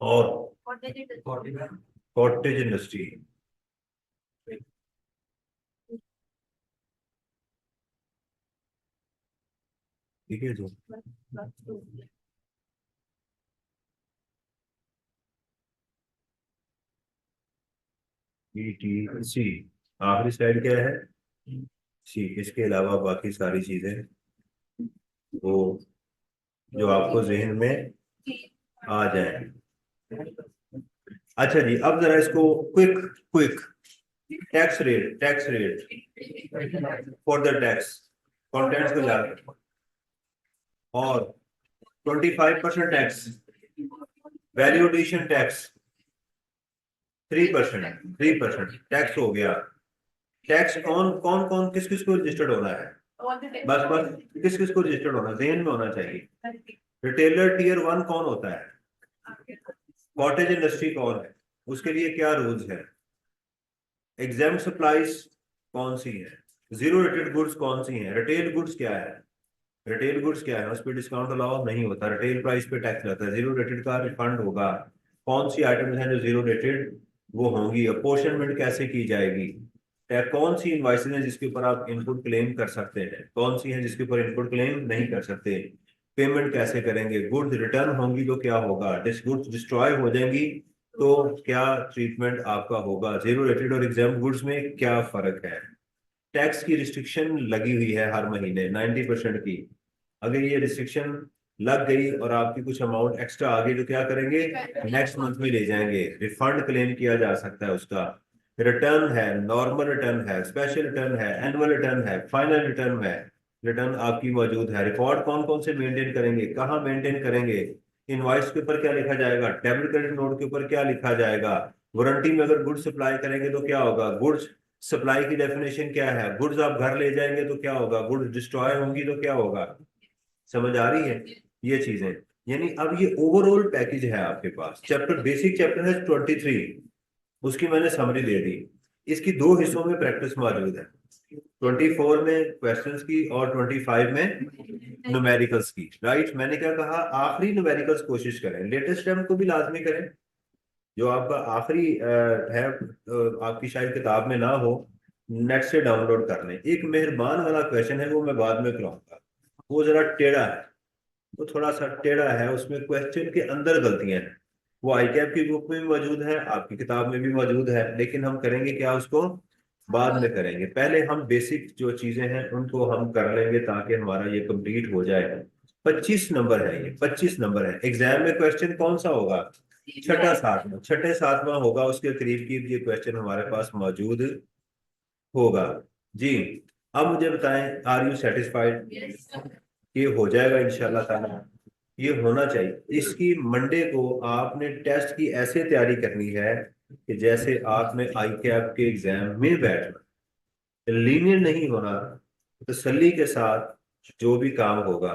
और कॉटेज इंडस्ट्री, ठीक है जो ETC। आखिरी स्लाइड क्या है? सी। इसके अलावा बाकी सारी चीजें वो जो आपको जहन में आ जाए। अच्छा जी, अब जरा इसको quick quick tax rate for the tax contents को याद रखो। और 25% tax, value addition tax 3%, 3% tax हो गया। टैक्स कौन कौन कौन किस किस को रजिस्टर्ड होना है? बस बस, किस किस को रजिस्टर्ड होना जहन में होना चाहिए। रिटेलर टीयर 1 कौन होता है? कॉटेज इंडस्ट्री कौन है? उसके लिए क्या रूल्स है? एग्जाम सप्लाईज कौन सी है? जीरो रेटेड गुड्स कौन सी हैं? रिटेल गुड्स क्या है? रिटेल गुड्स क्या है? उस पर डिस्काउंट अलाउ नहीं होता, रिटेल प्राइस पे टैक्स लगता है। जीरो रेटेड का रिफंड होगा। कौन सी आइटम्स हैं जो जीरो रेटेड वो होंगी? अपोर्शनमेंट कैसे की जाएगी? कौन सी इनवाइसेज हैं जिसके ऊपर आप इनपुट क्लेम कर सकते हैं, कौन सी हैं जिसके ऊपर इनपुट क्लेम नहीं कर सकते? पेमेंट कैसे करेंगे? गुड्स रिटर्न होंगी तो क्या होगा? गुड्स डिस्ट्रॉय हो जाएंगी तो क्या ट्रीटमेंट आपका होगा? जीरो रेटेड और एग्जाम गुड्स में क्या फर्क है? टैक्स की रिस्ट्रिक्शन लगी हुई है हर महीने 90% की। अगर ये रिस्ट्रिक्शन लग गई और आपकी कुछ अमाउंट एक्स्ट्रा आ गई तो क्या करेंगे? नेक्स्ट मंथ में ले जाएंगे, रिफंड क्लेम किया जा सकता है उसका। रिटर्न है, नॉर्मल रिटर्न है, स्पेशल रिटर्न है, एनुअल रिटर्न है, फाइनल रिटर्न है। रिटर्न आपकी मौजूद है। रिकॉर्ड कौन कौन से मेंटेन करेंगे, कहाँ मेंटेन करेंगे? इनवॉइस के ऊपर क्या लिखा जाएगा? डेबिट क्रेडिट नोट के ऊपर क्या लिखा जाएगा? वारंटी में अगर गुड्स सप्लाई करेंगे तो क्या होगा? गुड्स सप्लाई की डेफिनेशन क्या है? गुड्स आप घर ले जाएंगे तो क्या होगा? गुड्स डिस्ट्रॉय होंगी तो क्या होगा? समझ आ रही है ये चीजें? यानी अब ये ओवरऑल पैकेज है आपके पास। चैप्टर बेसिक चैप्टर है 23, उसकी मैंने समरी दे दी। इसकी दो हिस्सों में प्रैक्टिस मौजूद है, 24 में क्वेश्चंस की और 25 में न्यूमेरिकल्स की। राइट, मैंने क्या कहा? आखिरी न्यूमेरिकल्स कोशिश करें, लेटेस्ट टर्म को भी लाजमी करें, जो आपका आखिरी है, आपकी शायद किताब में ना हो, नेट से डाउनलोड कर लें। एक मेहरबान वाला क्वेश्चन है, वो मैं बाद में कराऊंगा। वो जरा टेढ़ा है, वो थोड़ा सा टेढ़ा है, उसमें क्वेश्चन के अंदर गलतियां हैं। वो आई कैप की बुक में भी मौजूद है, आपकी किताब में भी मौजूद है, लेकिन हम करेंगे क्या, उसको बाद में करेंगे। पहले हम बेसिक जो चीजें हैं उनको हम कर लेंगे ताकि हमारा ये कंप्लीट हो जाए। 25 नंबर है, ये 25 नंबर है। एग्जाम में क्वेश्चन कौन सा होगा, छठा सातवां, छठे सातवां होगा, उसके करीब की ये क्वेश्चन हमारे पास मौजूद होगा। जी, अब मुझे बताएं, आर यू सेटिस्फाइड? ये हो जाएगा इंशाल्लाह ताला, ये होना चाहिए। इसकी मंडे को आपने टेस्ट की ऐसे तैयारी करनी है कि जैसे आपने आई कैप के एग्जाम में बैठना, लीनियर नहीं होना, तसल्ली के साथ जो भी काम होगा।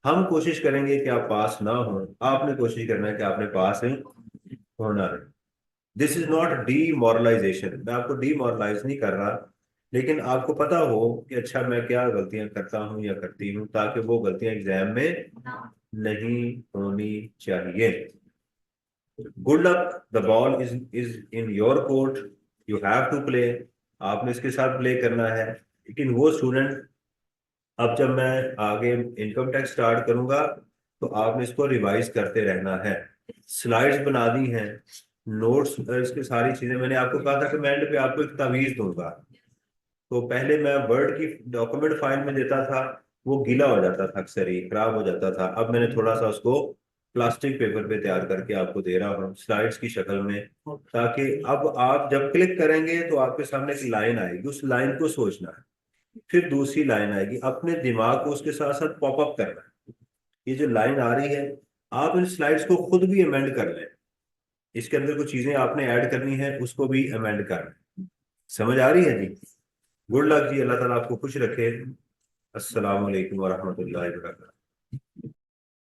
हम कोशिश करेंगे कि आप पास ना हो, आपने कोशिश करना है कि आपने पास होना है। दिस इज नॉट डीमोरलाइजेशन, मैं आपको डीमोरलाइज नहीं कर रहा, लेकिन आपको पता हो कि अच्छा मैं क्या गलतियां करता हूं या करती हूं, ताकि वो गलतियां एग्जाम में नहीं होनी चाहिए। Good luck, the ball is in your court, you have to play. आपने इसके साथ प्ले करना है। लेकिन वो स्टूडेंट, अब जब मैं आगे इनकम टैक्स स्टार्ट करूंगा तो आपने इसको रिवाइज करते रहना है। स्लाइड्स बना दी हैं, नोट्स, इसकी सारी चीजें मैंने आपको कहा था कि मैं एंड पे आपको एक तावीज दूंगा। तो पहले मैं वर्ड की डॉक्यूमेंट फाइल में देता था, वो गीला हो जाता था, अक्सर ही खराब हो जाता था। अब मैंने थोड़ा सा उसको प्लास्टिक पेपर पे तैयार करके आपको दे रहा हूँ स्लाइड्स की शक्ल में, ताकि अब आप जब क्लिक करेंगे तो आपके सामने एक लाइन आएगी, उस लाइन को सोचना है। फिर दूसरी लाइन आएगी, अपने दिमाग को उसके साथ साथ पॉपअप करना है। ये जो लाइन आ रही है, आप इन स्लाइड्स को खुद भी अमेंड कर लें। इसके अंदर कुछ चीजें आपने ऐड करनी है, उसको भी अमेंड कर लें। समझ आ रही है जी? गुड लक जी, अल्लाह ताला आपको खुश रखे। अस्सलाम वालेकुम वरहमतुल्लाहि वबरकातुहू।